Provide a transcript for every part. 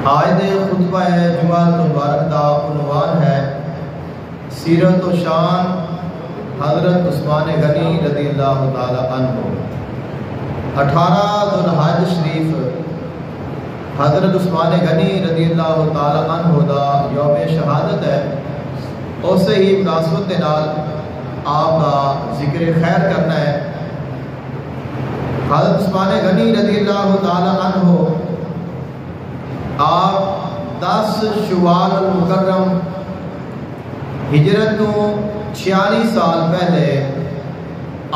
آج دے خطبہ جمعہ مبارک دا عنوان ہے سیرت و شان حضرت عثمان غنی رضی اللہ تعالی عنہ۔ 18 ذوالحج شریف حضرت عثمان غنی رضی اللہ تعالی عنہ دا یوم شہادت ہے۔ اسے ہی مناسبت کے نال آپ کا ذکر خیر کرنا ہے۔ حضرت عثمان غنی رضی اللہ تعالی عنہ آپ 10 شوال المکرم ہجرت تو 46 سال پہلے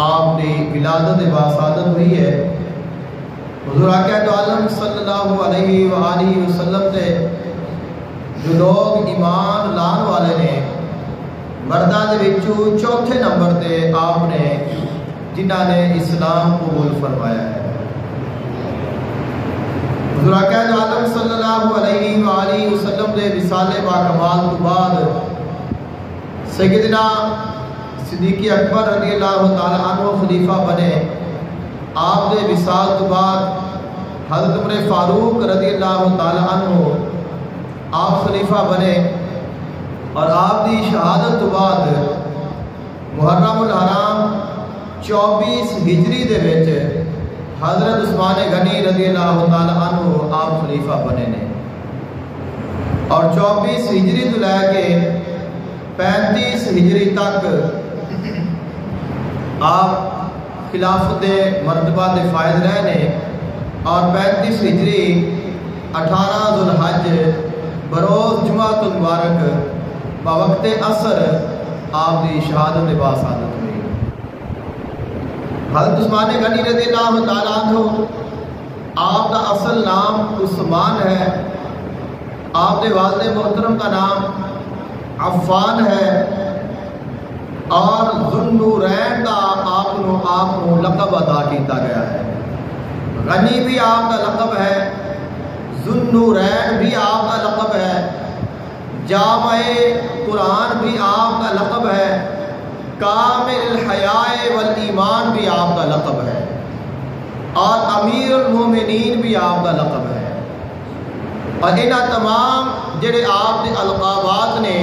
آپ کی ولادت باسعادت ہوئی ہے۔ حضور آقا دو عالم صلی اللہ علیہ وآلہ وسلم سے جو لوگ ایمان لان والے نے مردہ دے وچوں چوتھے نمبر تے آپ نے جنہاں نے اسلام قبول فرمایا ہے۔ حضور آقا دو عالم صلی اللہ علیہ وآلہ وسلم دے وصال باکمال تو بعد سیدنا صدیق اکبر رضی اللہ تعالی عنہ خلیفہ بنے۔ آپ دے وصال تو بعد حضرت عمر فاروق رضی اللہ تعالی عنہ آپ خلیفہ بنے، اور آپ دی شہادت تو بعد محرم الحرام 24 ہجری دے وچ حضرت عثمان غنی رضی اللہ تعالی عنہ آپ خلیفہ بنے نے، اور 24 ہجری تو لے کے 35 ہجری تک آپ خلافت مرتبہ دے فائز رہے نے، اور 35 ہجری 18 ذوالحج بروز جمعہ مبارک بوقت عصر آپ دی شہادت باسعادت ہوئی۔ حضرت عثمان غنی رضی اللہ تعالیٰ عنہ آپ کا اصل نام عثمان ہے، آپ کے والد محترم کا نام عفان ہے، اور ذوالنورین کا آپ کو لقب عطا کیتا گیا ہے۔ غنی بھی آپ کا لقب ہے، ذوالنورین بھی آپ کا لقب ہے، جامع قرآن بھی آپ کا لقب ہے، کامل الحیاء والایمان بھی آپ کا لقب ہے، اور امیر المومنین بھی آپ کا لقب ہے۔ اور انہاں تمام جڑے آپ کے القابات نے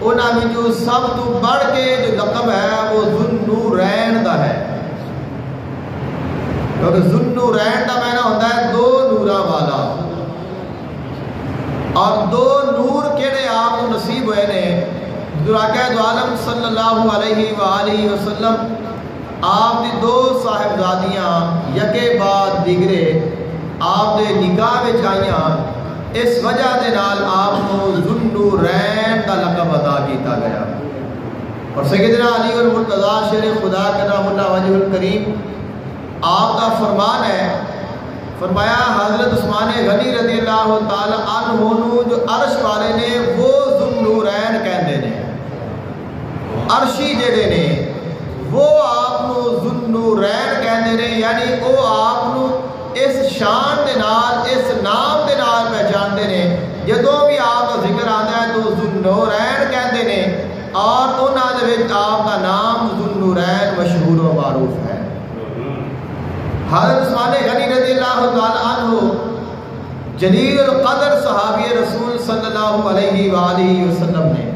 انہاں میں جو سب تو بڑھ کے جو لقب ہے وہ ذوالنورین دا ہے، کیونکہ ذوالنورین دا معنی ہوتا ہے 2 نوراں والا، اور 2 نور کیڑے آپ کو نصیب ہوئے نے؟ حضور آقا دو عالم صلی اللہ علیہ وآلہ وسلم آپ دی 2 صاحبزادیاں یکے بعد دیگرے آپ دے نکاح وچ آئیاں، اس وجہ دے نال آپ کو ذوالنورین کا لقب عطا کیتا گیا۔ اور سیدنا علی المرتضیٰ شیر خدا کرم اللہ وجہ الکریم آپ کا فرمان ہے، فرمایا حضرت عثمان غنی رضی اللہ تعالی عنہ جو عرش والے نے وہ ذوالنورین کہندے نے، عرشی جڑے نے وہ آپ کو ذوالنورین کہندے نے، یعنی وہ آپ کو اس شان دے نال اس نام دے نال پہچاندے نے۔ جدوں بھی آپ کا ذکر آتا ہے تو ذوالنورین کہندے نے، اور انہاں دے وچ آپ کا نام ذوالنورین مشہور و معروف ہے۔ حضرت عثمان غنی رضی اللہ تعالی عنہ جلیل القدر صحابی رسول صلی اللہ علیہ وآلہ وسلم نے،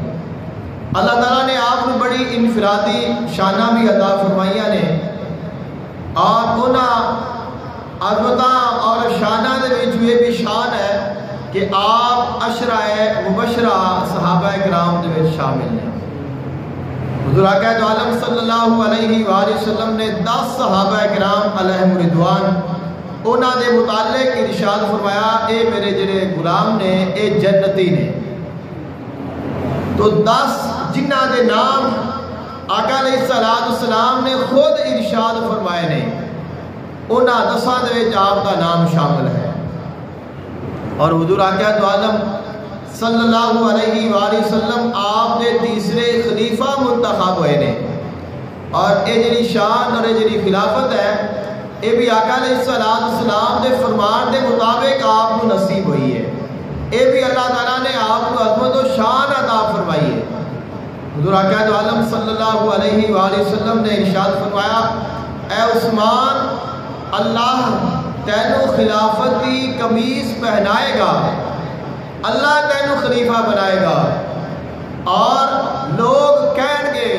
اللہ تعالیٰ نے آپ کو بڑی انفرادی شانہ بھی عطا فرمائیاں نے، اور انہاں عظمتاں اور شانہ دے وچ یہ بھی شان ہے کہ آپ عشرہ مبشرہ صحابہ کرام دے وچ شامل ہیں۔ حضور آقا دو عالم صلی اللہ علیہ وآلہ وسلم نے 10 صحابہ کرام علیہم رضوان انہاں دے متعلق ارشاد فرمایا، اے میرے جڑے غلام نے اے جنتی نے۔ تو 10 جنہاں دے نام آقا علیہ السلام نے خود ارشاد فرمائے نے، انہاں 10 دے وچ آپ کا نام شامل ہے۔ اور حضور آقا دو عالم صلی اللہ علیہ وآلہ وسلم آپ کے تیسرے خلیفہ منتخب ہوئے نے، اور یہ جڑی شان اور یہ جڑی خلافت ہے یہ بھی آقا علیہ السلام دے فرمان دے مطابق آپ کو نصیب ہوئی ہے، یہ بھی اللہ تعالیٰ نے آپ کو عظمت و شان عطا فرمائی ہے۔ حضور آقا دو عالم صلی اللہ علیہ وآلہ وسلم نے ارشاد فرمایا، اے عثمان اللہ تینوں خلافت کی قمیص پہنائے گا اللہ تینوں خلیفہ بنائے گا اور لوگ کہن گے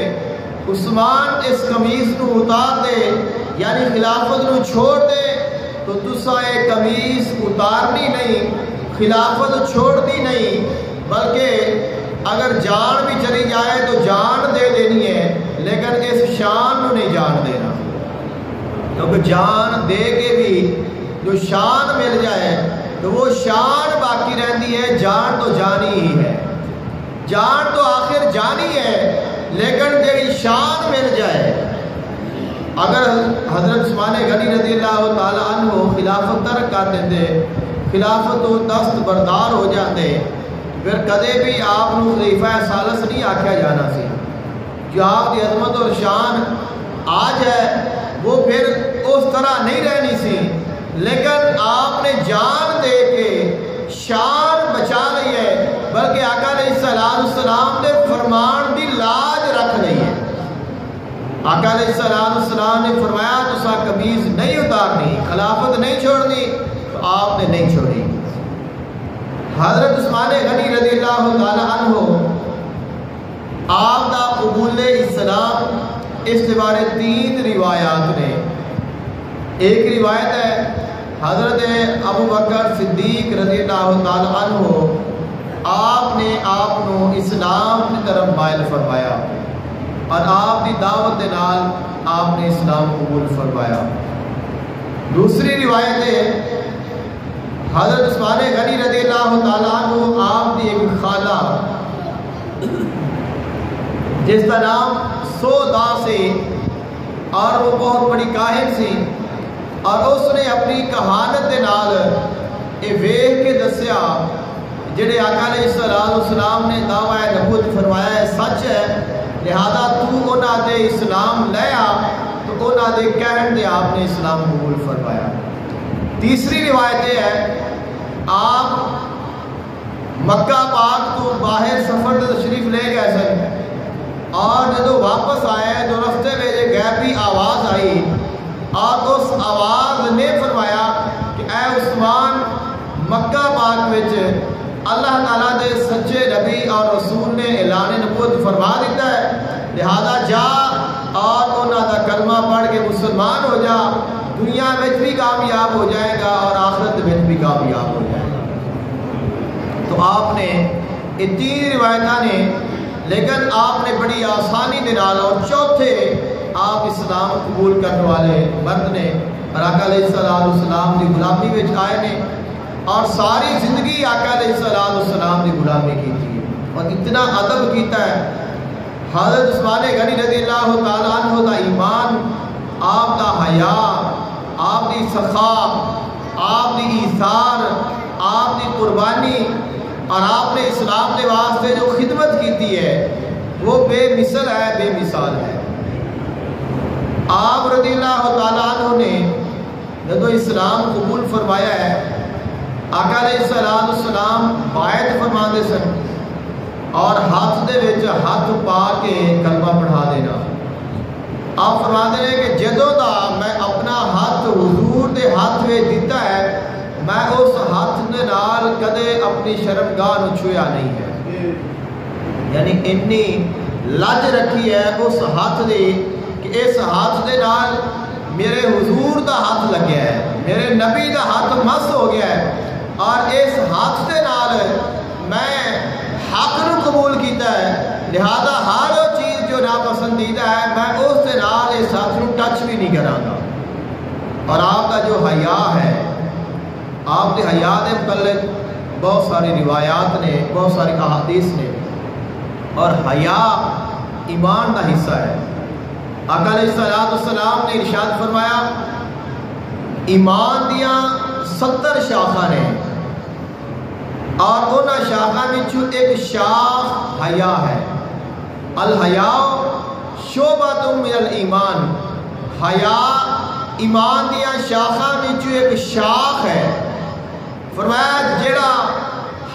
عثمان اس قمیض کو اتار دے یعنی خلافت کو چھوڑ دے تو تسا یہ قمیض اتارنی نہیں خلافت چھوڑنی نہیں بلکہ اگر جان بھی چلی جائے تو جان دے دینی ہے لیکن اس شان کو نہیں جان دینا کیونکہ جان دے کے بھی جو شان مل جائے تو وہ شان باقی رہتی ہے جان تو جانی ہی ہے جان تو آخر جانی ہے لیکن جی شان مل جائے اگر حضرت عثمان غنی رضی اللہ تعالیٰ عنہ خلافت ترک کر دیتے خلافت تو دست بردار ہو جاتے پھر کدے بھی آپ کو خلیفہ ثالث نہیں آکھیا جانا سی جو آپ کی عظمت اور شان آج ہے وہ پھر اس طرح نہیں رہنی سی لیکن آپ نے جان دے کے شان بچا لی ہے بلکہ آقا علیہ السلام نے فرمان دی لاج رکھ لی ہے آقا علیہ السلام نے فرمایا تو سا قمیض نہیں اتارنی خلافت نہیں چھوڑنی تو آپ نے نہیں چھوڑی حضرت عثمان غنی رضی اللہ تعالی عنہ آپ دا قبول اسلام اس کے بارے 3 روایات نے ایک روایت ہے حضرت ابو بکر صدیق رضی اللہ تعالی عنہ آپ نے آپ کو اسلام کی طرف مائل فرمایا اور آپ کی دعوت کے نال آپ نے اسلام قبول فرمایا دوسری روایت ہے حضرت عثمان غنی رضی اللہ تعالیٰ عنہ آپ کی ایک خالہ جس کا نام سودا سے اور وہ بہت بڑی کاہن سی اور اس نے اپنی کہانت کے نال یہ ویکھ کے دسیا جڑے آقا علیہ السلام نے دعویٰ نبوت فرمایا ہے سچ ہے لہذا تو انہاں دے اسلام لے آ تو انہاں دے کہن دے آپ نے اسلام قبول فرمایا تیسری روایت ہے آپ مکہ پاک تو باہر سفر سے تشریف لے گئے سن اور جب واپس آئے تو رستے میں ایک غیبی آواز آئی اور اس آواز نے فرمایا کہ اے عثمان مکہ پاک وچ اللہ تعالیٰ دے سچے نبی اور رسول نے اعلان نبوت فرما دیتا ہے لہذا جا اور انہاں دا کلمہ پڑھ کے مسلمان ہو جا دنیا میں بھی کامیاب ہو جائے گا اور آخرت میں بھی کامیاب ہو جائے گا تو آپ نے یہ 3 روایتاں نے لیکن آپ نے بڑی آسانی دے نال اور چوتھے آپ اسلام قبول کرنے والے مرد نے اور آقا علیہ السلام کی غلامی میں آئے نے اور ساری زندگی آقا علیہ السلام کی غلامی کی تھی اور اتنا ادب کیتا ہے حضرت عثمان غنی رضی اللہ تعالیٰ عنہ دا ایمان آپ دا حیا آپ دی سخا آپ دی ایثار آپ دی قربانی اور آپ نے اسلام کے واسطے جو خدمت کیتی ہے وہ بے مثل ہے بے مثال ہے آپ رضی اللہ تعالیٰ عنہ نے جب اسلام قبول فرمایا ہے آقا علیہ السلام بیعت فرما دے سن اور ہاتھ دے وچ ہاتھ پا کے کلمہ پڑھا دینا آپ فرما دے کہ جدوں دا میں اپنا ہاتھ حضور دے ہاتھ میں دیتا ہے میں اس ہاتھ دے نال کدے اپنی شرمگاہ نو چھویا نہیں ہے یعنی اتنی لج رکھی ہے اس ہاتھ دی کہ اس ہاتھ دے نال میرے حضور دا ہاتھ لگیا ہے میرے نبی دا ہاتھ مس ہو گیا ہے اور اس ہاتھ دے نال میں حق نو قبول کیتا ہے لہذا ہر وہ چیز جو ناپسندیدہ ہے میں اس دے نال اس ہاتھ نو ٹچ بھی نہیں کراں گا اور آپ کا جو حیا ہے آپ کے حیا کے متعلق بہت ساری روایات نے بہت ساری احادیث نے اور حیا ایمان کا حصہ ہے آقا علیہ السلام نے ارشاد فرمایا ایمان دیاں 70 شاخاں نے اور انہاں شاخاں وچوں ایک شاخ حیا ہے الحیاء شعبۃ من الایمان حیا ایمان دیاں شاخاں وچوں ایک شاخ ہے فرمایا جیڑا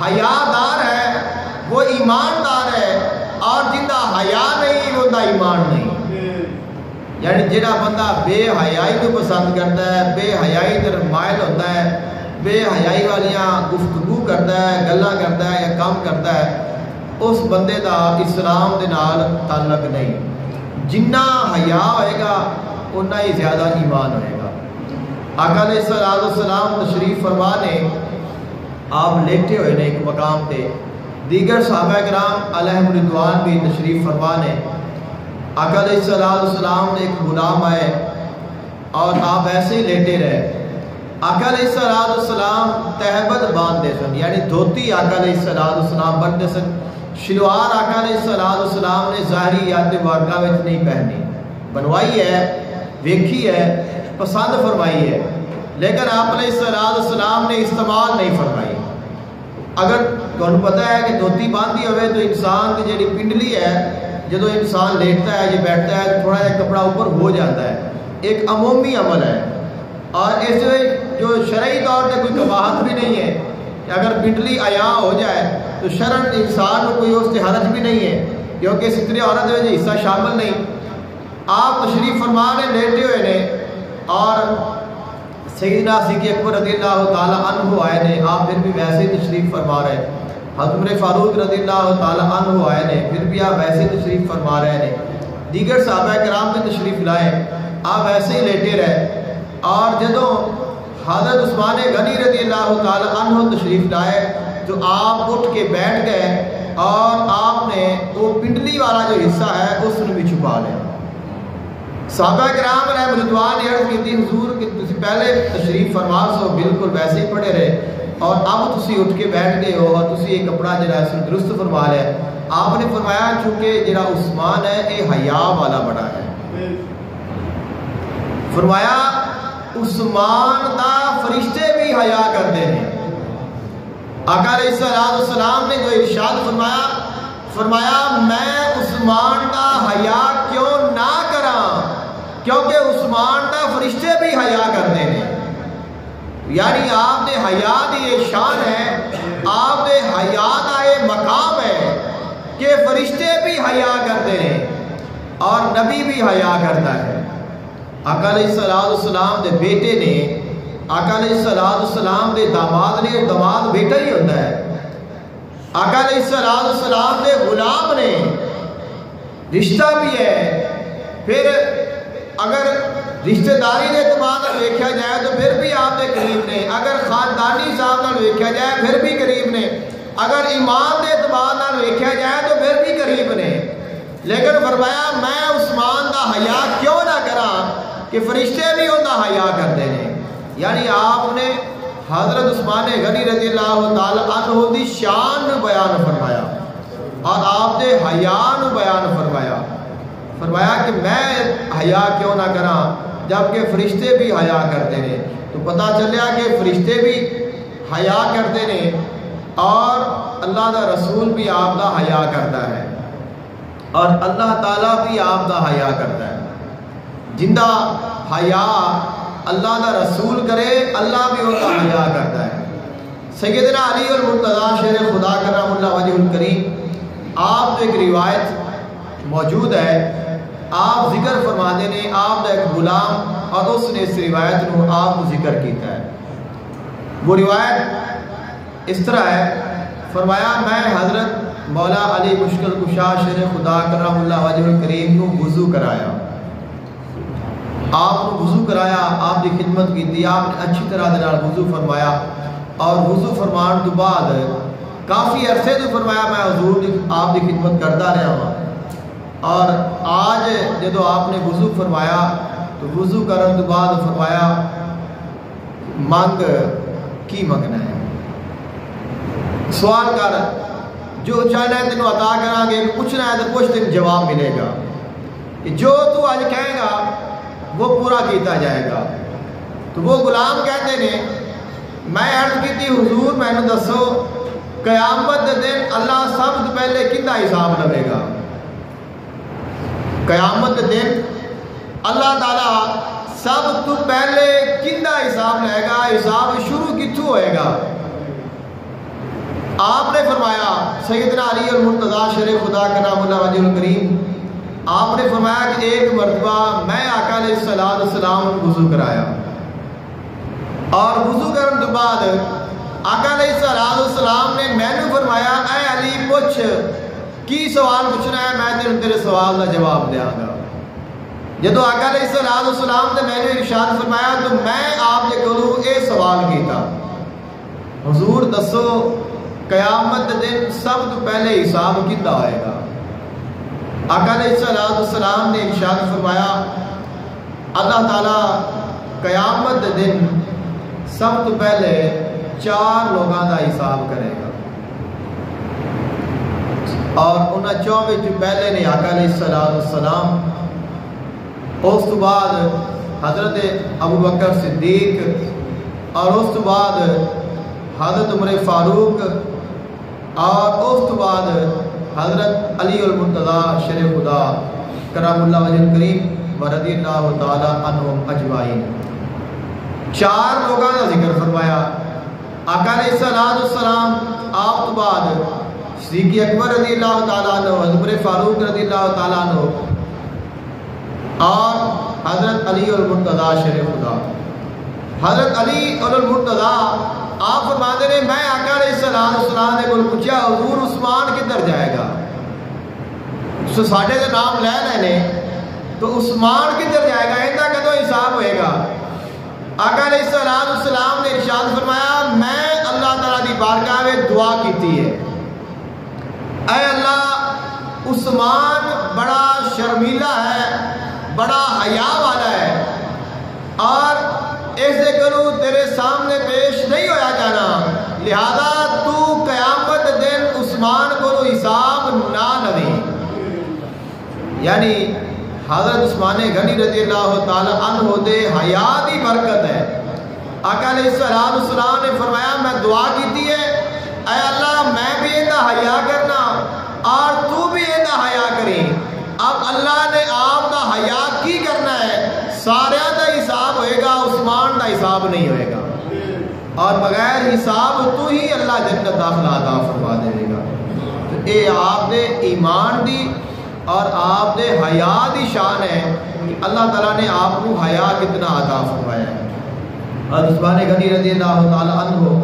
حیادار ہے وہ ایماندار ہے اور جندا حیا نہیں وہ دا ایمان نہیں یعنی جڑا بندہ بے حیائی کو پسند کرتا ہے بے حیائی طرف مائل ہوتا ہے بے حیائی والیاں گفتگو کرتا ہے، گلاں کرتا ہے یا کام کرتا ہے، اس بندے دا اسلام دے نال تعلق نہیں۔ جنہ حیا ہوئے گا اتنا ہی زیادہ ایمان ہوئے گا۔ آقا علیہ السلام تشریف فرما نے، آپ لیٹے ہوئے نے ایک مقام پہ، دیگر صحابہ کرام علیہم رضوان بھی تشریف فرما نے۔ آقا علیہ السلام نے ایک غلام آئے اور آپ ایسے ہی لیٹے رہے۔ آقا علیہ السلام تہبت باندھتے سن، یعنی دھوتی آقا علیہ السلام بنتے سن۔ شلوار آقا علیہ السلام نے ظاہری یاد مبارکہ میں نہیں پہنی، بنوائی ہے، ویکھی ہے، پسند فرمائی ہے، لیکن آپ علیہ السلام نے استعمال نہیں فرمائی۔ اگر تمہیں پتہ ہے کہ دھوتی باندھی ہوئے تو انسان کی جڑی پنڈلی ہے، جدو انسان لیٹتا ہے یا بیٹھتا ہے تو تھوڑا جا کپڑا اوپر ہو جاتا ہے، ایک عمومی عمل ہے، اور اس میں جو شرعی طور پہ کوئی کباہت بھی نہیں ہے کہ اگر پنڈلی عیاں ہو جائے تو شرعاً انسان کو کوئی اس سے حرج بھی نہیں ہے، کیونکہ ستری عورت میں حصہ شامل نہیں۔ آپ تشریف فرما نے لیٹے ہوئے نے، اور سیدنا صدیق اکبر رضی اللہ تعالیٰ عنہ آئے نے، آپ پھر بھی ویسے ہی تشریف فرما رہے۔ حضرت عمر فاروق رضی اللہ تعالیٰ عنہ آئے نے، پھر بھی آپ ویسے ہی تشریف فرما رہے نے۔ دیگر صحابہ کرام بھی تشریف لائے، آپ ایسے ہی لیٹے رہے۔ اور جدوں حضرت عثمان غنی رضی اللہ تعالیٰ عنہ تشریف لائے تو آپ اٹھ کے بیٹھ گئے، اور آپ نے وہ پنڈلی والا جو حصہ ہے اس نے بھی چھپا لیا۔ صحابہ کرام علیہ رضوان نے عرض کی تھی حضور کہ تسی پہلے تشریف فرما سو بالکل ویسے ہی پڑے رہے، اور اب تسی اٹھ کے بیٹھ گئے ہو اور تسی یہ کپڑا جڑا ہے درست فرما لیا۔ آپ نے فرمایا چونکہ جڑا عثمان ہے یہ حیا والا بڑا ہے۔ فرمایا عثمان دا فرشتے بھی حیا کرتے ہیں۔ آقا علیہ السلام نے جو ارشاد فرمایا میں عثمان دا حیا کیوں نہ کراں، کیونکہ عثمان دا فرشتے بھی حیا کرتے ہیں۔ یعنی آپ دے حیا دی یہ شان ہے، آپ دے حیا دا یہ مقام ہے کہ فرشتے بھی حیا کرتے ہیں اور نبی بھی حیا کرتا ہے۔ آقا علیہ السلام دے بیٹے نے، آقا علیہ السلام دے داماد نے، داماد بیٹا ہی ہوتا ہے۔ آقا علیہ السلام دے غلام نے، رشتہ بھی ہے۔ پھر اگر رشتہ داری کے اعتبار سے دیکھا جائے تو پھر بھی آپ کے قریب نے، اگر خاندانی حساب سے دیکھا جائے پھر بھی قریب نے، اگر ایمان کے اعتبار سے دیکھا جائے تو پھر بھی قریب نے۔ لیکن فرمایا میں عثمان دا حیا کیوں نہ کراں کہ فرشتے بھی ان دا حیا کرتے ہیں۔ یعنی آپ نے حضرت عثمان غنی رضی اللہ تعالی عنہ دی شان بیان فرمایا اور آپ دے حیا بیان فرمایا۔ فرمایا کہ میں حیا کیوں نہ کراں جبکہ فرشتے بھی حیا کرتے ہیں۔ تو پتہ چلیا کہ فرشتے بھی حیا کرتے ہیں اور اللہ دا رسول بھی آپ دا حیا کرتا ہے، اور اللہ تعالیٰ بھی آپ دا حیا کرتا ہے۔ جندہ حیا اللہ دا رسول کرے اللہ بھی ان کا حیا کرتا ہے۔ سیدنا علی المرتضیٰ شیر خدا کرم اللہ وجہ الکریم، آپ تو ایک روایت موجود ہے، آپ ذکر فرمانے نے آپ دا ایک غلام اور اس نے اس روایت کو آپ کو ذکر کیتا ہے۔ وہ روایت اس طرح ہے، فرمایا میں حضرت مولا علی مشکل کشا شیر خدا کرم اللہ وجہ الکریم کو وضو کرایا، آپ کو وضو کرایا، آپ کی خدمت کی تھی، آپ نے اچھی طرح دے نال وضو فرمایا، اور وضو فرمان تو بعد کافی عرصے تو فرمایا میں حضور آپ کی خدمت کرتا رہا ہوں، اور آج جدو آپ نے وضو فرمایا تو وضو کرن تو بعد فرمایا مانگ کی منگنا ہے، سوال کر، جو چاہنا ہے تینوں عطا کران گے، پوچھنا ہے تو پوچھ، تین جواب ملے گا، کہ جو تو آج کہے گا وہ پورا کیتا جائے گا۔ تو وہ غلام کہتے ہیں میں عرض کی تھی حضور میں نے دسو قیامت دے دن اللہ سب سے پہلے کندہ حساب لوے گا؟ قیامت دے دن اللہ تعالیٰ سب تو پہلے کندہ حساب لے گا، حساب شروع کتھوں ہوئے گا؟ آپ نے فرمایا سیدنا علی المرتضیٰ شیر خدا کا نام اللہ وجہ الکریم، آپ نے فرمایا کہ ایک مرتبہ میں آقا علیہ السلام کو وضو کرایا، اور وضو کرنے تو بعد آقا علیہ السلام نے مینو فرمایا اے علی پوچھ کی سوال پوچھنا ہے میں تیرے سوال کا جواب دیا گا. جدو آقا علیہ السلام نے میں نے ارشاد فرمایا تو میں آپ کے کولو یہ سوال کیتا حضور دسو قیامت دن سب تو پہلے حساب کیتا ہوئے گا. آقا علیہ السلام نے ارشاد فرمایا اللہ تعالیٰ قیامت دن سب تو پہلے 4 لوگوں کا حساب کرے گا اور انہاں 4 پہلے نے آقا علیہ السلام، اس تو بعد حضرت ابو بکر صدیق اور اس تو بعد حضرت عمر فاروق اور اس تو بعد حضرت علی المرتضی شیر خدا کرم اللہ وجہ کریم و رضی اللہ تعالی عنہم اجمعین. 4 لوگوں کا ذکر فرمایا. آقا علیہ السلام آپ تو بعد صدیق اکبر رضی اللہ تعالیٰ عنہ، حضرت عمر فاروق رضی اللہ تعالیٰ عنہ اور حضرت علی المرتضی شیر خدا. حضرت علی المرتضی آپ فرماتے ہیں میں آقا علیہ السلام نے کوئی پوچھا حضور عثمان کدھر جائے گا؟ ساڈے دے نام لے لینے تو عثمان کدھر جائے گا؟ ایسا کدو حساب ہوئے گا؟ آقا علیہ السلام نے ارشاد فرمایا میں اللہ تعالیٰ دی بارگاہ میں دعا کیتی ہے اے اللہ عثمان بڑا شرمیلا ہے، بڑا حیا والا ہے اور ایسے کروں تیرے سامنے پیش نہیں ہویا جانا، لہذا تو قیامت دن عثمان کو حساب نہ لویں. یعنی حضرت عثمان غنی رضی اللہ تعالی عنہ دے حیا دی برکت ہے. آقا علیہ السلام نے فرمایا میں دعا کیتی ہے اے اللہ میں بھی اینا حیا کرنا اور تو بھی اینا حیا کریں. اب اللہ نے آپ دا حیا کی کرنا ہے، سارے دا حساب ہوئے گا، عثمان دا حساب نہیں ہوئے گا اور بغیر حساب تو ہی اللہ جنت داخلہ عطا فرما دے گا. اے آپ دے ایمان دی اور آپ دے حیا دی شان ہے کہ اللہ تعالیٰ نے آپ کو حیا کتنا عطا فرمایا ہے. حضرت عثمان غنی رضی اللہ تعالی عنہ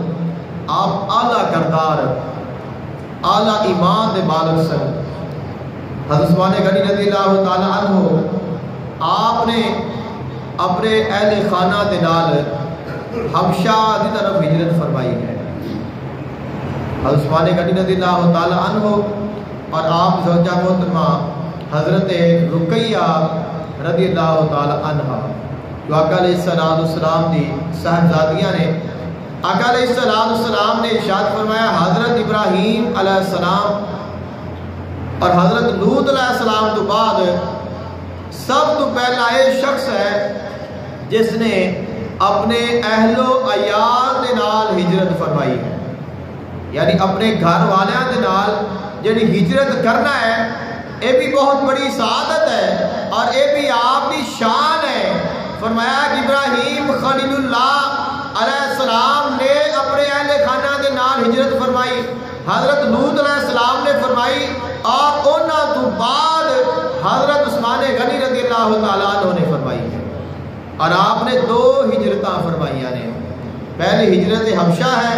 آپ اعلیٰ کردار اعلیٰ ایمان دے مالک سن. حضرت عثمان غنی رضی اللہ تعالی عنہ آپ نے اپنے اہل خانہ دے نال حبشہ دی طرف ہجرت فرمائی ہے. حضرت عثمان غنی رضی اللہ تعالی عنہ اور آپ زوجہ محترمہ حضرت رقیہ رضی اللہ تعالی عنہ جو آقا علیہ السلام دی صاحبزادیاں نے. آقا علیہ السلام نے ارشاد فرمایا حضرت ابراہیم علیہ السلام اور حضرت لوط علیہ السلام تو بعد سب تو پہلا یہ شخص ہے جس نے اپنے اہل و عیال دے نال ہجرت فرمائی ہے. یعنی اپنے گھر والیاں دے نال جڑی ہجرت کرنا ہے یہ بھی بہت بڑی سعادت ہے اور یہ بھی آپ کی شان ہے. فرمایا کہ ابراہیم خلیل اللہ علیہ السلام نے اپنے اہل خانہ دے نال ہجرت فرمائی، حضرت لوط علیہ السلام نے فرمائی اور اونا تو بعد حضرت عثمان غنی رضی اللہ تعالیٰ عنہ نے فرمائی ہے. اور آپ نے 2 ہجرتاں فرمائیاں نے، پہلی ہجرت حبشہ ہے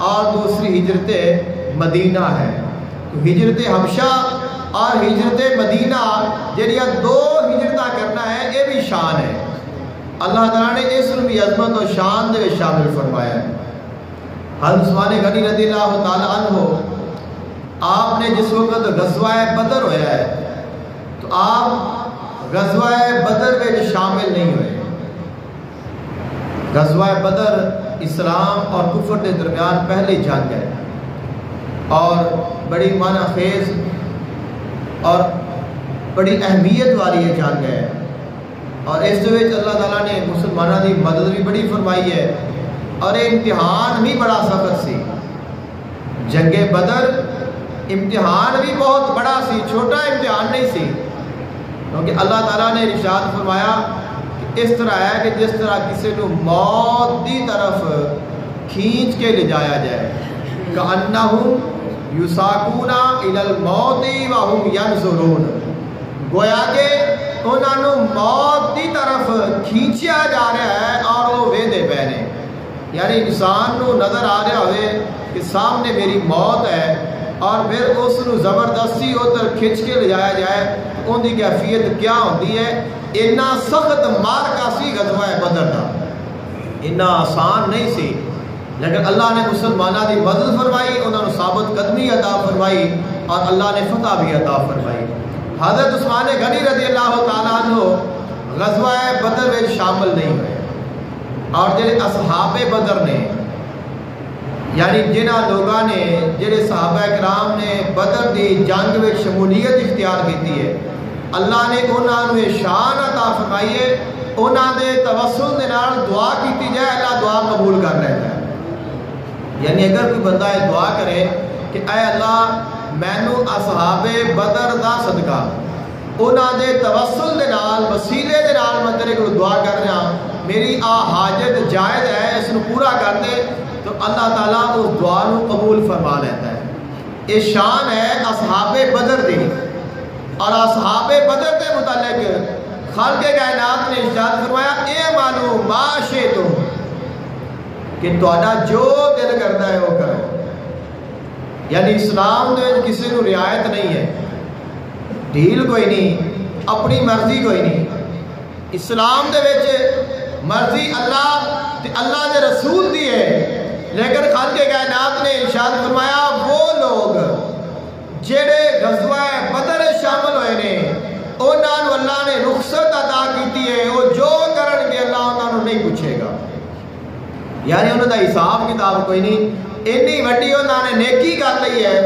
اور دوسری ہجرت مدینہ ہے. تو ہجرت حبشہ اور ہجرت مدینہ جڑیاں 2 ہجرتاں کرنا ہے یہ بھی شان ہے. اللہ تعالیٰ نے اس بھی عظمت و شان دے شامل فرمایا ہے. حضرت عثمان غنی رضی اللہ تعالی عنہ آپ نے جس وقت غزوہ بدر ہویا ہے تو آپ غزوہ بدر میں شامل نہیں ہوئے. غزوہ بدر اسلام اور کفر کے درمیان پہلی جنگ ہے اور بڑی معنی خیز اور بڑی اہمیت والی یہ جنگ ہے اور اس وچ اللہ تعالیٰ نے مسلمانوں کی مدد بھی بڑی فرمائی ہے اور یہ امتحان بھی بڑا سخت سی. جنگ بدر امتحان بھی بہت بڑا سی، چھوٹا امتحان نہیں سی، کیونکہ اللہ تعالیٰ نے ارشاد فرمایا کہ اس طرح ہے کہ جس طرح کسی کو موت کی طرف کھینچ کے لے جایا جائے، کأنہم یساقون الی الموت وہم ینظرون، گویا کہ انہوں موت کی طرف کھینچیا جا رہا ہے اور وہ ویدے پہ نے. یعنی انسان نو نظر آ رہا ہوئے کہ سامنے میری موت ہے اور پھر اس نو زبردستی ادھر کھچ کے لے جایا جائے تو ان کی کیفیت کیا ہوتی ہے. اتنا سخت مارکا سی غزوہ بدر کا، اتنا آسان نہیں سی، لیکن اللہ نے مسلمانوں کی مدد فرمائی، انہوں نے ثابت قدمی عطا فرمائی اور اللہ نے فتح بھی عطا فرمائی. حضرت عثمان غنی رضی اللہ تعالیٰ عنہ غزوہ بدر میں شامل نہیں ہوئے، اور جڑے اصحاب بدر نے یعنی جنہ لوگوں نے جڑے صحابہ کرام نے بدر دی جنگ میں شمولیت اختیار کی ہے، اللہ نے انہوں نے شان عطا فرمائی ہے. انہوں نے توسل دے نال دعا کی جائے، اللہ دعا قبول کر لیتا ہے. یعنی اگر کوئی بندہ یہ دعا کرے کہ اے اللہ مینو اصحاب بدر دا صدقہ انہوں نے توسل دے نال وسیلے دے نال میں تیرے کو دعا کر رہا، میری آ حاجت جائز ہے، اس کو پورا کر دے، تو اللہ تعالیٰ اس دعا کو قبول فرما لیتا ہے. یہ شان ہے اصحاب بدر دی. اور اصحاب بدر کے متعلق خالق کائنات نے ارشاد فرمایا اے مانو ما شئتم، کہ تہاڈا جو دل کرتا ہے وہ کرو. یعنی اسلام میں کسی کو رعایت نہیں ہے، ڈھیل کوئی نہیں، اپنی مرضی کوئی نہیں. اسلام دے وچ مرضی اللہ دے رسول دی ہے، لیکن خالق کائنات نے ارشاد فرمایا وہ لوگ جڑے غزوہ بدر شامل ہوئے نے انہوں نے اللہ نے رخصت عطا کی ہے، وہ جو کرن گے اللہ انہوں نے نہیں پوچھے گا. یعنی انہوں کا حساب کتاب کوئی نہیں، اتنی وڈی انہوں نے نیکی کر لی ہے،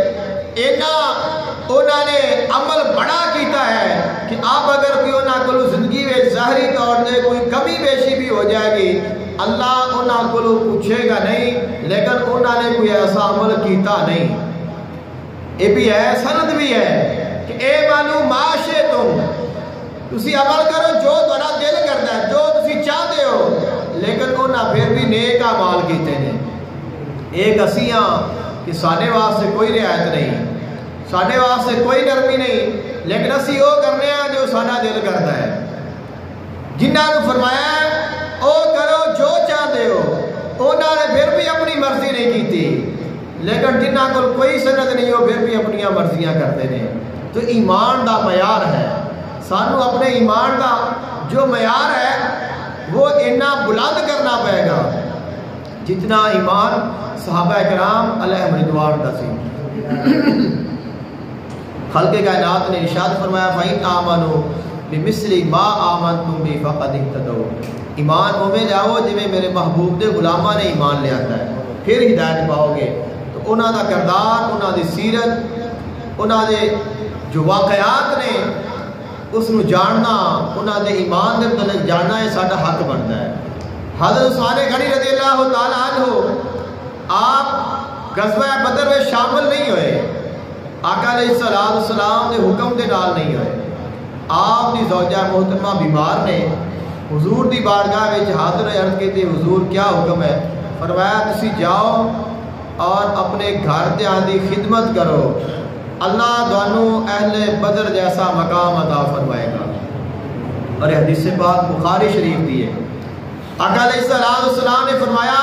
انہوں نے عمل بڑا کیتا ہے کہ اب اگر کوئی انہوں کو زندگی میں ظاہری طور سے کوئی کمی بیشی بھی ہو جائے گی اللہ انہوں کو پوچھے گا نہیں، لیکن انہوں نے کوئی ایسا عمل کیتا نہیں. یہ بھی ہے، سند بھی ہے کہ اے مانو ما شئتم، تسی عمل کرو جو تہاڈا دل کرتا ہے، جو تسی چاہتے ہو، لیکن انہاں پھر بھی نیک اعمال کیتے ہیں. ایک اسیاں کہ ساڈے واسطے کوئی رعایت نہیں، ساڈے واسطے کوئی نرمی نہیں، لیکن اسی وہ کرنے ہیں جو ساڈا دل کرتا ہے. جنہاں نے فرمایا ہے او کرو جو چاہتے ہو، انہوں نے پھر بھی اپنی مرضی نہیں کیتی، لیکن جنہاں کو کوئی سند نہیں ہو پھر بھی اپنی مرضیاں کرتے ہیں. تو ایمان دا معیار ہے، سانو اپنے ایمان دا جو معیار ہے وہ اتنا بلند کرنا پائے گا جتنا ایمان صحابہ کرام علیہ رضوان کا سی. خالق کائنات نے ارشاد فرمایا فَإِنْ آمَنُوا بِمِثْلِ مَا آمَنْتُمْ بِهِ فَقَدِ اهْتَدَوْا، ایمان اوے جاؤ جویں میرے محبوب دے غلاماں نے ایمان لے آتا ہے پھر ہدایت پاؤ گے. تو انہاں دا کردار، انہاں دی سیرت، انہاں دے جو واقعات نے اس نو جاننا، انہاں دے ایمان دے متعلق جاننا ہے ساڈا حق بنتا ہے. حضرت عثمان غنی رضی اللہ تعالیٰ عنہ آپ غزوہ بدر میں شامل نہیں ہوئے، آقا علیہ السلام نے حکم دے نال نہیں ہوئے. آپ دی زوجہ محترمہ بیمار نے حضور دی بارگاہ وچ حاضر عرض کی تھی حضور کیا حکم ہے؟ فرمایا تسی جاؤ اور اپنے گھر دیاں دی خدمت کرو، اللہ دانو اہل بدر جیسا مقام عطا فرمائے گا. اور یہ حدیث پاک بخاری شریف دی ہے. آقا علیہ السلام نے فرمایا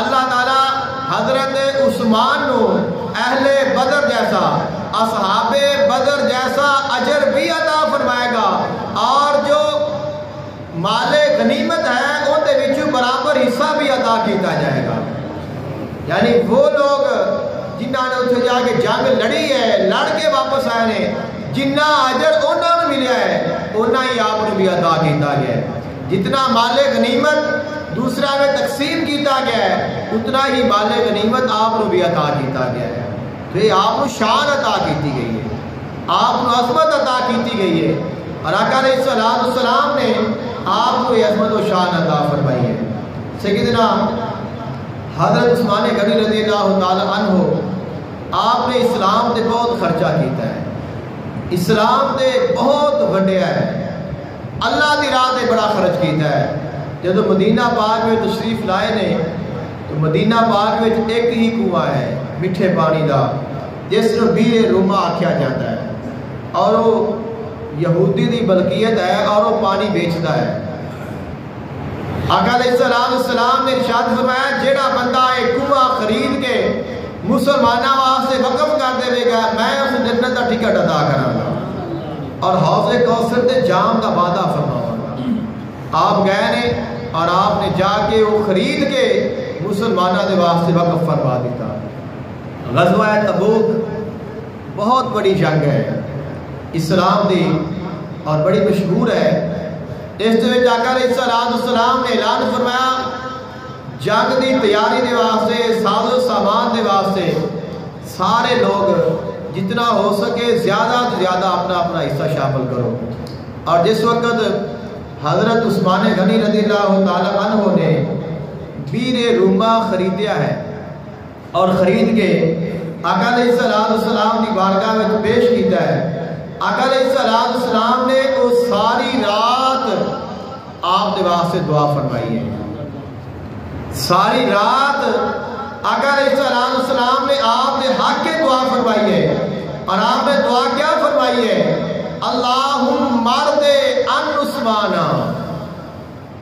اللہ تعالیٰ حضرت عثمان نو اہل بدر جیسا، اصحاب بدر جیسا اجر بھی عطا فرمائے گا، اور جو مال غنیمت ہے ان دے وچوں برابر حصہ بھی عطا کیتا جائے گا. یعنی وہ لوگ جنہاں نے اتنے جا کے جنگ لڑی ہے، لڑ کے واپس آئے نے، جنہ اجر انہوں نے ملیا ہے انہاں ہی آپ نے بھی عطا کیتا گیا ہے. جتنا مال غنیمت دوسرا میں تقسیم کیتا گیا ہے اتنا ہی مال غنیمت آپ نے بھی عطا کیتا گیا ہے. تو یہ آپ کو شان عطا کیتی گئی ہے، آپ کو عظمت عطا کیتی گئی ہے، اور آقا علیہ السلام نے آپ کو یہ عظمت و شان عطا فرمائی ہے. سیدنا حضرت عثمان غنی رضی اللہ تعالی عنہ آپ نے اسلام تے بہت خرچہ کیتا ہے، اسلام تے بہت وڈیا ہے، اللہ دی راہ تے بڑا خرچ کیتا ہے. جب مدینہ پاک میں تشریف لائے نے تو مدینہ پاک میں ایک ہی کنواں ہے میٹھے پانی دا جس کو بیر روما آکھیا جاتا ہے، اور وہ یہودی دی ملکیت ہے اور وہ پانی بیچتا ہے. آقا علیہ السلام نے ارشاد فرمایا جیڑا بندہ ایک کنواں خرید کے مسلمانوں واسطے وقف کر دے گا میں اس جنت کا ٹکٹ ادا کراں گا اور حوض کوثر دے جام کا وعدہ فرماواں گا۔ آپ گئے نے اور آپ نے جا کے وہ خرید کے مسلمانوں دے واسطے وقف فرما دیتا۔ غزوہ تبوک بہت بڑی جنگ ہے اسلام دی اور بڑی مشہور ہے۔ اس دے آقا علیہ السلام نے اعلان فرمایا جنگ دی تیاری دے واسطے ساز و سامان دے واسطے سارے لوگ جتنا ہو سکے زیادہ سے زیادہ اپنا اپنا حصہ شامل کرو۔ اور جس وقت حضرت عثمان غنی رضی اللہ تعالیٰ عنہ نے بیر روما خریدیا ہے اور خرید کے آقا علیہ السلام کی بارگاہ میں پیش کیتا ہے۔ آقا علیہ السلام نے وہ ساری رات آپ کے واسطے دعا فرمائی ہے۔ ساری رات آقا علیہ السلام نے آپ نے حق کے دعا فرمائی ہے اور آپ نے دعا کیا فرمائی ہے؟ اللہم مرد ان عثمان،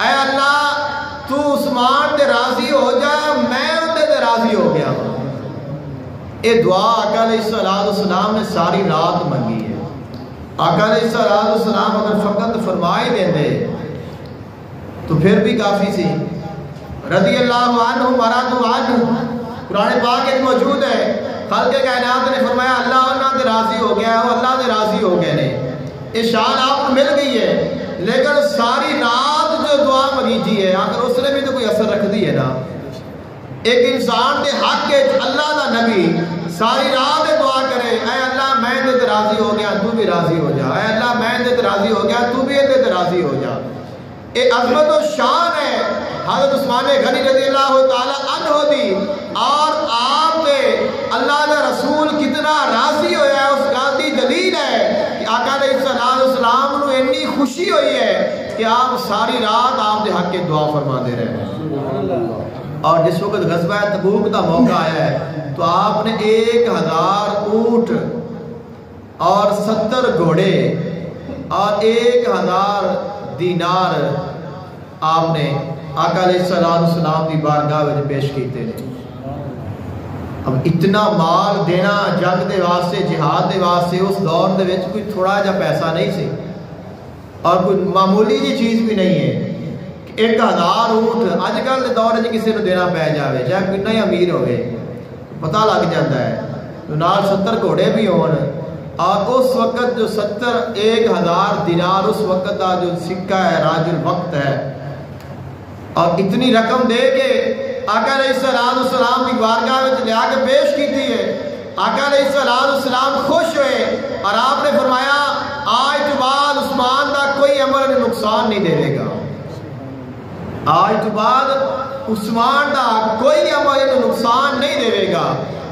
اے اللہ تو عثمان دے راضی ہو جا میں اندے دے راضی ہو گیا۔ یہ دعا آقا علیہ السلام نے ساری رات منگی ہے۔ آقا علیہ السلام اگر فقط فرمائی دیں دے تو پھر بھی کافی سی۔ رضی اللہ عنہ مرادو عنہ قرآن پاک میں موجود ہے، خلق کائنات نے فرمایا اللہ انہاں دے راضی ہو گیا ہے، اللہ دے راضی ہو گئے نے۔ یہ شان آپ کو مل گئی ہے، لیکن ساری رات جو دعا مگیجی ہے آخر اس نے بھی تو کوئی اثر رکھ دی ہے نا۔ ایک انسان دے حق کے اللہ دا نبی ساری رات دعا کرے اے اللہ میں دے راضی ہو گیا تو بھی راضی ہو جا، اے اللہ میں دے راضی ہو گیا تو بھی دے راضی ہو جا۔ یہ عظمت و شان ہے حضرت عثمان غنی رضی اللہ تعالیٰ عنہ دی، اور آپ نے اللہ کا رسول کتنا راضی ہویا ہے اس گل دی دلیل ہے کہ آقا علیہ السلام کو اتنی خوشی ہوئی ہے کہ آپ ساری رات آپ کے حق کے دعا فرما دے رہے ہیں۔ اور جس وقت غزوہ تبوک کا موقع آیا ہے تو آپ نے 1000 اونٹ اور 70 گھوڑے اور 1000 دینار آپ نے آقا علیہ السلام کی بارگاہ میں پیش کیتے ہیں۔ اب اتنا مال دینا جنگ دے واسطے جہاد دے واسطے اس دور دے وچ کوئی تھوڑا جا پیسہ نہیں سی اور کوئی معمولی جی چیز بھی نہیں ہے۔ 1000 اونٹ اج کل کے دور میں کسی کو دینا پی جائے چاہے کتنا ہی امیر ہوئے پتہ لگ جاتا ہے، تو نال 70 گھوڑے بھی ہون اور اس وقت جو 1000 دینار اس وقت کا جو سکہ ہے راج الوقت ہے، اور اتنی رقم دے کے آقا علیہ السلام کی بارگاہ میں لیا کے پیش کی تھی ہے۔ آقا علیہ السلام خوش ہوئے اور آپ نے فرمایا آج تو بعد عثمان کا کوئی عمل نقصان نہیں دے گا، آج تو بعد عثمان کا کوئی عمل نقصان نہیں دے گا۔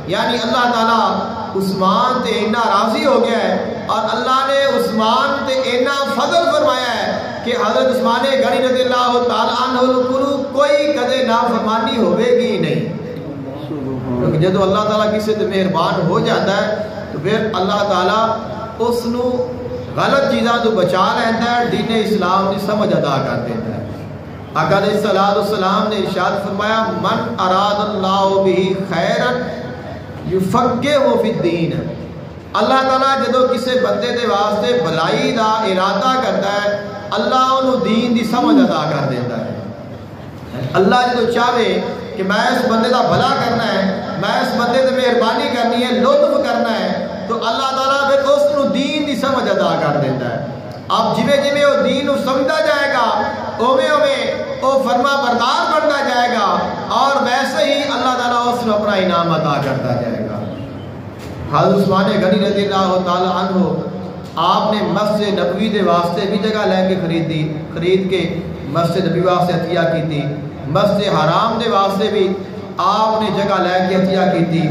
یعنی اللہ تعالیٰ عثمان تے اتنا راضی ہو گیا ہے اور اللہ نے عثمان تے اتنا فضل فرمایا ہے کہ حضرت عثمان غنی رضی اللہ تعالیٰ عنہ کو کوئی کدے نافرمانی ہوئے گی نہیں، کیونکہ جب اللہ تعالیٰ کسی تے مہربان ہو جاتا ہے تو پھر اللہ تعالیٰ اس نو غلط چیزاں تو بچا لیتا ہے، دین اسلام کی سمجھ ادا کر دیتا ہے۔ آقا علیہ السلام نے ارشاد فرمایا من اراد اللہ بہ خیرا یفقہہ فی الدین، اللہ تعالیٰ جدو کسی بندے دے واسطے بھلائی دا ارادہ کرتا ہے اللہ انہوں دین دی سمجھ ادا کر دیتا ہے۔ اللہ جدو چاہے کہ میں اس بندے دا بھلا کرنا ہے، میں اس بندے تے مہربانی کرنی ہے، لطف کرنا ہے، تو اللہ تعالیٰ پھر اس نو دین دی سمجھ ادا کر دیتا ہے۔ اب جویں جویں وہ دین کو سمجھتا جائے گا اوے اوے وہ فرما بردار بنتا جائے گا اور ویسے ہی اللہ تعالیٰ اس کو اپنا انعام عطا کرتا جائے گا۔ حضرت عثمان غنی رضی اللہ تعالیٰ عنہ آپ نے مسجد نبوی دے واسطے بھی جگہ لے کے خرید کے مسجد نبوی واسطے عطیہ کی تھی، مسجد حرام دے واسطے بھی آپ نے جگہ لے کے عطیہ کی تھی،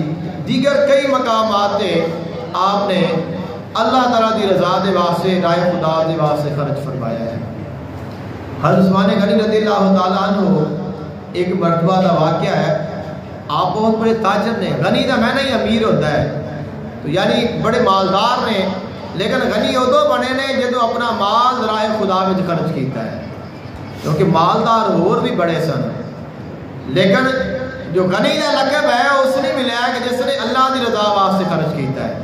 دیگر کئی مقامات تے آپ نے اللہ تعالیٰ دی رضا دے واسطے رائے خدا دے واسطے خرچ فرمایا ہے۔ حضرت عثمان غنی رضی اللہ تعالیٰ عنہ ایک مرتبہ کا واقعہ ہے، آپ بہت بڑے تاجر نے، غنی کا میں نہیں امیر ہوتا ہے تو یعنی بڑے مالدار نے، لیکن غنی ادو بنے نے جدو اپنا مال رائے خدا میں خرچ کیتا ہے۔ کیونکہ مالدار اور بھی بڑے سن، لیکن جو غنی کا لقب ہے اس نے ملیا کہ جس نے اللہ کی رضا واسطے خرچ کیتا ہے۔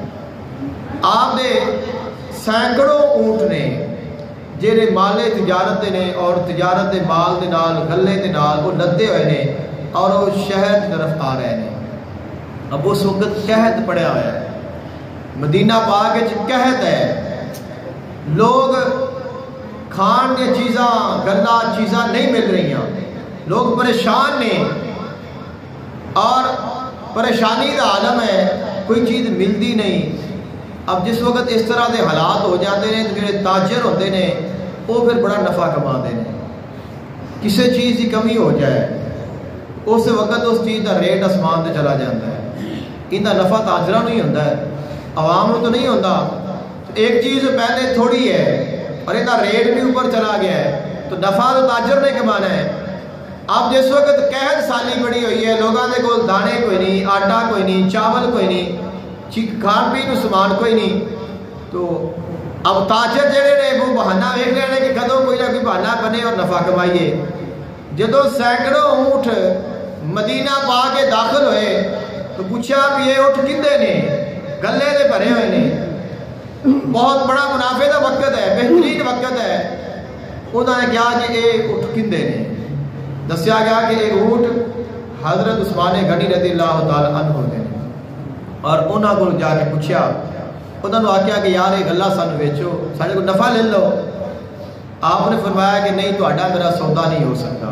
آپ نے سینکڑوں اونٹ نے جہے مالے تجارت دے نے اور تجارت دے مال دے نال غلے دے نال وہ لدے ہوئے نے اور وہ شہر کی طرف آ رہے ہیں۔ اب اس وقت قحط پڑیا ہوا ہے، مدینہ پاک وچ قحط ہے، لوگ کھان دی چیزاں گلا چیزاں نہیں مل رہی ہیں، لوگ پریشان نے اور پریشانی کا عالم ہے، کوئی چیز ملتی نہیں۔ اب جس وقت اس طرح دے حالات ہو جاتے ہیں تو جڑے تاجر ہوتے ہیں وہ پھر بڑا نفع کماتے ہیں۔ کسی چیز کی کمی ہو جائے اس وقت اس چیز کا ریٹ آسمان سے چلا جاتا ہے۔ ان کا نفع تاجروں نہیں ہوتا ہے، عوام تو نہیں ہوتا۔ ایک چیز پہلے تھوڑی ہے اور ان کا ریٹ بھی اوپر چلا گیا ہے تو نفع تو تاجر نے کمانا ہے۔ اب جس وقت قحط سالی بڑی ہوئی ہے، لوگوں کے کول دانے کوئی نہیں، آٹا کوئی نہیں، چاول کوئی نہیں، کھان پین سامان کوئی نہیں، تو اب تاجر جڑے نے وہ بہانہ ویکھ رہے ہیں کہ کدوں کوئی نہ کوئی بہانہ بنے اور نفع کمائیے۔ جدو سینکڑوں اونٹ مدینہ پا کے داخل ہوئے تو پوچھا بھی یہ اونٹ کندے نے؟ گلے دے بھرے ہوئے نے، بہت بڑا منافع کا وقت ہے، بہترین وقت ہے۔ انہوں نے کہا کہ یہ اونٹ کندے نے؟ دسیا گیا کہ یہ اونٹ حضرت عثمان غنی رضی اللہ تعالی عنہ نے، اور انہوں کو جا کے پوچھا، انہوں نے آخیا کہ یار یہ گلا سانو ویچو، سارے کو نفع لے لو۔ آپ نے فرمایا کہ نہیں تہاڈا میرا سودا نہیں ہو سکتا۔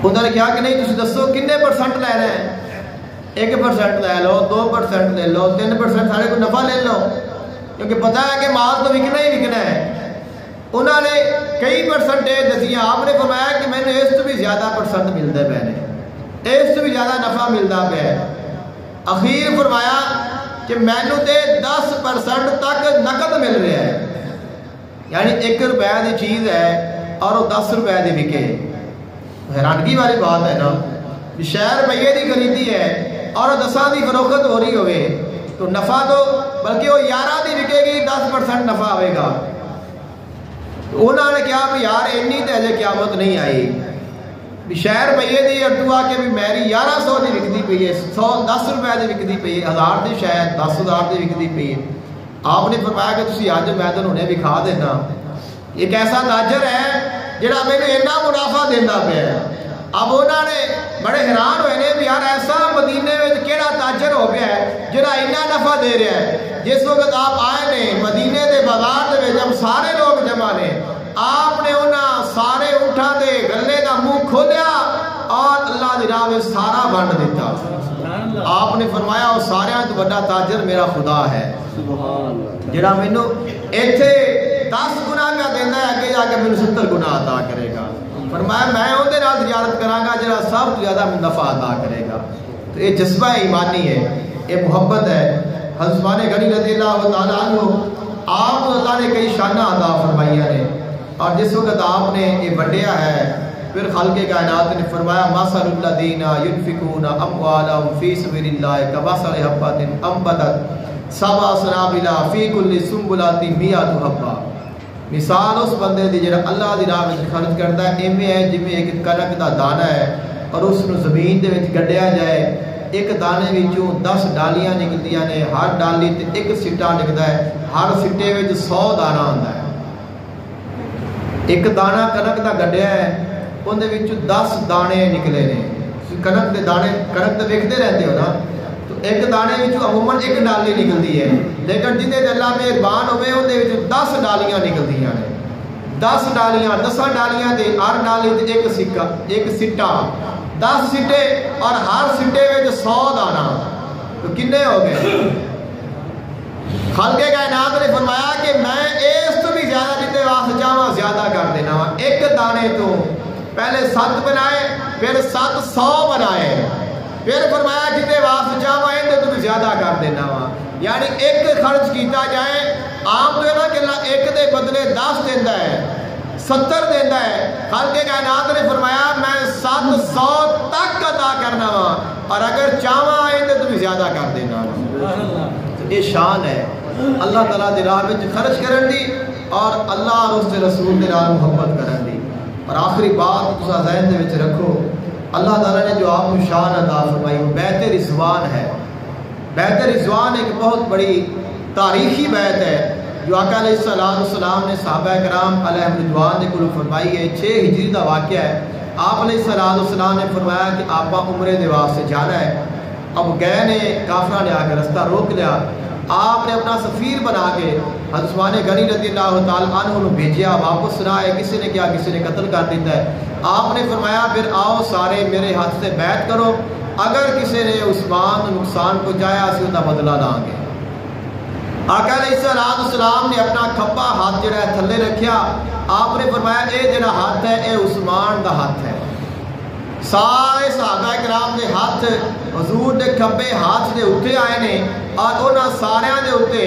انہوں نے کہا کہ نہیں تسی دسو کنے پرسنٹ لینا ہے؟ 1% لے لو، 2% لے لو، 3% سارے کو نفع لے لو، کیونکہ پتہ ہے کہ مال تو وکنا ہی وکنا ہے۔ انہوں نے کئی پرسنٹیج دسی، آپ نے فرمایا کہ میں نے اس تو بھی زیادہ پرسنٹ ملتے پے نے، اس تو بھی زیادہ نفع ملتا پیا ہے۔ اخیر فرمایا کہ مینو تے 10% تک نقد مل رہا ہے، یعنی 1 روپے کی چیز ہے اور وہ 10 روپے کی وکے۔ حیرانگی والی بات ہے نا، شہر روپیے کی خریدی ہے اور 10 کی فروخت ہو رہی ہوئے تو نفع تو بلکہ وہ 11 کی وکے گی، 10% نفع ہوئے گا۔ انہوں نے کہا بھی یار اینی تو اجے قیامت نہیں آئی، شہر روپیے کی اردو آ کے بھی میری 1100 کی وکتی پی ہے، 10 روپے کی وکتی پی ہے، 1000 کی شاید 10,000 کی وکتی پی ہے۔ آپ نے فرمایا کہ تسی اج میں تو انہیں بھی کھا دینا، ایک ایسا تاجر ہے جڑا میرے اتنا منافع دینا پیا ہے۔ اب انہوں نے بڑے حیران ہوئے نے بھی یار ایسا مدینے میں کیڑا تاجر ہو گیا ہے جڑا اتنا نفع دے رہا ہے۔ جس وقت آپ آئے نے مدینے دے بازار دے جب سارے لوگ جمع نے، آپ نے انہاں سارے اونٹاں دے گلے دا منہ کھولیا اور اللہ دی راہ میں سارا بانٹ دیتا۔ آپ نے فرمایا وہ سارے تو بڑا تاجر میرا خدا ہے، جڑا مینوں ایتھے 10 گنا کا دینا ہے، اگے جا کے مینوں 70 گنا عطا کرے گا۔ فرمایا میں اودے نال تجارت کراں گا جڑا سب تو زیادہ نفع عطا کرے گا۔ تو یہ جذبہ ایمانی ہے، یہ محبت ہے۔ حضرت عثمان غنی رضی اللہ تعالیٰ عنہ آپ کو اللہ نے کئی شانہ عطا فرمائیاں نے، اور جس وقت آپ نے یہ بڑھیا ہے پھر خلق کائنات نے فرمایا مثل الذین ينفقون اموالهم فی سبیل اللہ کمثل حبۃ انبتت 7 سنابل فی کل سنبلۃ 100 حبہ۔ مثال اس بندے دی جڑا اللہ دی راہ وچ خرچ کرتا ہے ایویں ہے جویں ایک کنک دا دانہ ہے اور اس نو زمین دے وچ گڈیا جائے، ایک دانے وچوں 10 ڈالیاں نکلدیاں نے، ہر ڈالی تے ایک سٹا نکلدا ہے، ہر سٹے وچ 100 دانہ ہوندا ہے۔ ایک دانہ کنک دا گڈیا ہے، اندے وچوں 10 دانے نکلے نے۔ کنک دے دانے کنک تے ویکھدے رہندے ہو نا، تو ایک دانے وچوں عموماً ایک ڈالی نکلدی ہے، لیکن جن دے اللہ مہربان ہوئے اندے وچوں 10 ڈالیاں نکلدیاں نے۔ 10 ڈالیاں 10 ڈالیاں تے ہر ڈالی تے ایک سکا ایک سٹا، 10 سٹے اور ہر سٹے وچ 100 دانہ، تو کنے ہو گئے؟ خالق کائنات نے فرمایا کہ میں اس تو بھی زیادہ جتنے واسطے چاہواں زیادہ کر دینا وا۔ ایک دانے تو پہلے 7 بنائے، پھر 700 بنائے، پھر فرمایا جتنے واسطے چاہواں ان تو بھی زیادہ کر دینا وا۔ یعنی ایک خرچ کیتا جائے، عام تو ہے نا کہ اللہ ایک دے بدلے 10 دیتا ہے، 70 دیتا ہے۔ خالق کائنات نے فرمایا میں 700 تک عطا کرنا وا، اور اگر چاہواں ان تو بھی زیادہ کر دینا وا۔ یہ شان ہے اللہ تعالیٰ دی راہ میں خرچ کرن دی اور اللہ اور اس کے رسول دے نال محبت کرن دی۔ اور آخری بات تسا ذہن دے وچ رکھو، اللہ تعالیٰ نے جو آپ کو شان عطا فرمائی وہ بیت رضوان ہے۔ بیت رضوان ایک بہت بڑی تاریخی بیت ہے جو آقا علیہ السلام نے صحابہ کرام علیہ رضوان کو فرمائی ہے۔ 6 ہجری کا واقعہ ہے۔ آپ علیہ السلام نے فرمایا کہ آپ عمرے دے واسطے جانا ہے۔ اب گئے نے، کافرہ نے آ کے رستہ روک لیا۔ آپ نے اپنا سفیر بنا کے حضرت عثمان غنی رضی اللہ تعالیٰ عنہ نے بھیجیا، واپس نہ آئے، کسی نے کیا کسی نے قتل کر دیتا ہے۔ آپ نے فرمایا پھر آؤ سارے میرے ہاتھ سے بیعت کرو، اگر کسی نے عثمان نقصان پہنچایا اسی ان کا بدلہ لیں گے۔ آقا علیہ السلام نے اپنا کھبا ہاتھ جڑا ہے تھلے رکھیا۔ آپ نے فرمایا اے جڑا ہاتھ ہے اے عثمان دا ہاتھ ہے۔ سارے صحابہ کرام دے ہاتھ حضور دے کھبے ہاتھ دے اٹھے آئے نے اور انہاں ساریاں دے اٹھے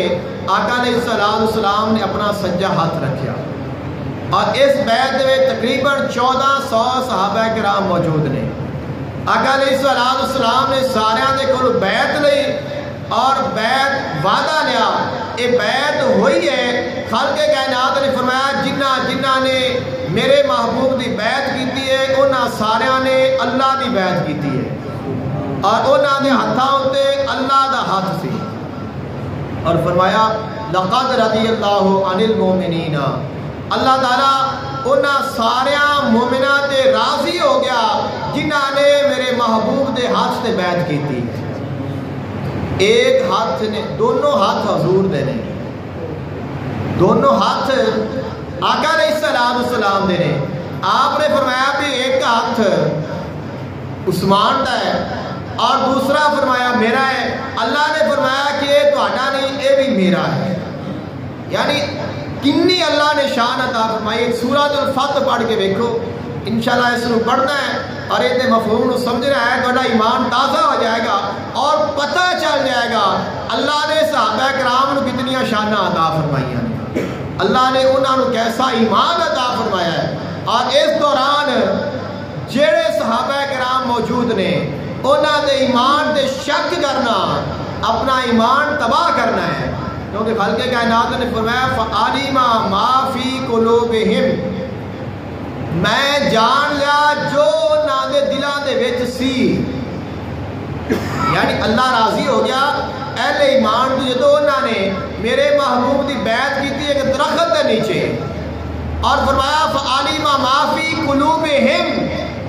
آقا علیہ السلام نے اپنا سجا ہاتھ رکھیا۔ اور اس بیعت میں تقریباً 1400 صحابہ کرام موجود نے۔ آقا علیہ السلام نے ساریاں دے کول بیعت لئی اور بیعت وعدہ لیا۔ یہ بیعت ہوئی ہے، خالق کائنات نے فرمایا جنہ نے میرے محبوب دی بیعت کیتی ہے انہاں ساریاں نے اللہ دی بیعت کیتی ہے، اور انہاں دے ہاتھاں اُتے اللہ دا ہاتھ سی۔ اور فرمایا لقد رضی اللہ عن المؤمنین، اللہ تعالیٰ انہاں ساریاں مومناں تے راضی ہو گیا جنہاں نے میرے محبوب دے ہاتھ تے بیعت کیتی ہے۔ ایک ہاتھ نے، دونوں ہاتھ حضور دے نے، دونوں ہاتھ آقا علیہ السلام دے نے۔ آپ نے فرمایا بھی ایک ہاتھ عثمان دا ہے اور دوسرا فرمایا میرا ہے۔ اللہ نے فرمایا کہ یہ تہاڈا نہیں، یہ بھی میرا ہے۔ یعنی کنی اللہ نے شان عطا فرمائی۔ سورۃ الفتح پڑھ کے دیکھو، انشاءاللہ اس کو پڑھنا ہے اور یہ مفہوم کو سمجھنا ہے، تہاڈا ایمان تازہ ہو جائے گا اور پتہ چل جائے گا اللہ نے صحابہ کرام کو کتنی شاناں عطا فرمائیاں ہیں، اللہ نے انہوں نے کیسا ایمان عطا فرمایا ہے۔ اور اس دوران جڑے صحابہ کرام موجود نے انہوں نے ایمان دے شک کرنا اپنا ایمان تباہ کرنا ہے، کیونکہ خالق کائنات نے فرمایا فَعَلِمَ مَا فِي قُلُوبِهِمْ، میں جان لیا جو انہوں نے دلان دے وچ سی۔ یعنی اللہ راضی ہو گیا اہل ایمان تو جدو انہوں نے میرے محبوب دی بیعت کی تھی ایک درخت دے نیچے، اور فرمایا فَعَلِمَ مَا فِي قُلُوبِهِمْ،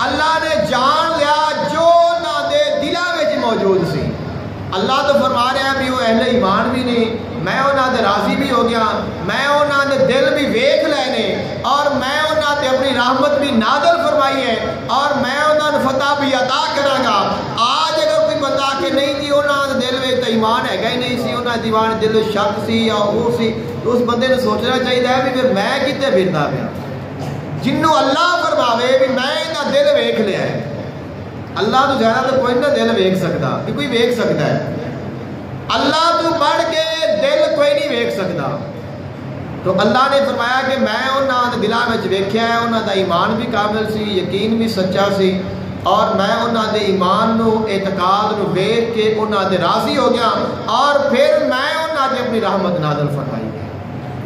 اللہ نے جان لیا جو انہوں نے دلان وچ موجود سی۔ اللہ تو فرما رہا ہے بھی وہ اہل ایمان بھی نہیں، میں انہوں نے راضی بھی ہو گیا، میں انہوں نے دل بھی ویکھ لینے اور میں انہوں نے اپنی رحمت بھی نازل فرمائی ہے اور میں انہوں نے فتح بھی عطا کروں گا۔ آج اگر کوئی بندہ کہ نہیں جی انہوں نے دل میں تو ایمان ہے گا ہی نہیں سی، انہوں نے دیوان دل شک سی یا وہ سی، تو اس بندے نے سوچنا چاہیے ہے بھی پھر میں کتے پھردا پیا۔ جنوں اللہ فرماوے بھی میں انہاں دل ویکھ لیا ہے، اللہ تو زیادہ تو کوئی نہ دل ویکھ سکتا کہ کوئی ویکھ سکتا ہے، اللہ تو بڑھ کے دل کوئی نہیں ویکھ سکتا۔ تو اللہ نے فرمایا کہ میں انہوں نے دلوں میں ویکھیا ہے، انہوں دا ایمان بھی کامل سی، یقین بھی سچا سی، اور میں انہوں دے ایمان نو اعتقاد نو ویکھ کے انہوں دے راضی ہو گیا اور پھر میں انہوں نے اپنی رحمت نازل فرمائی۔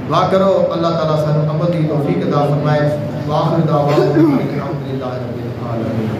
دعا کرو اللہ تعالیٰ سانو عمل کی توفیق عطا فرمائے۔ واخر دعوانا الحمدللہ رب العالمین۔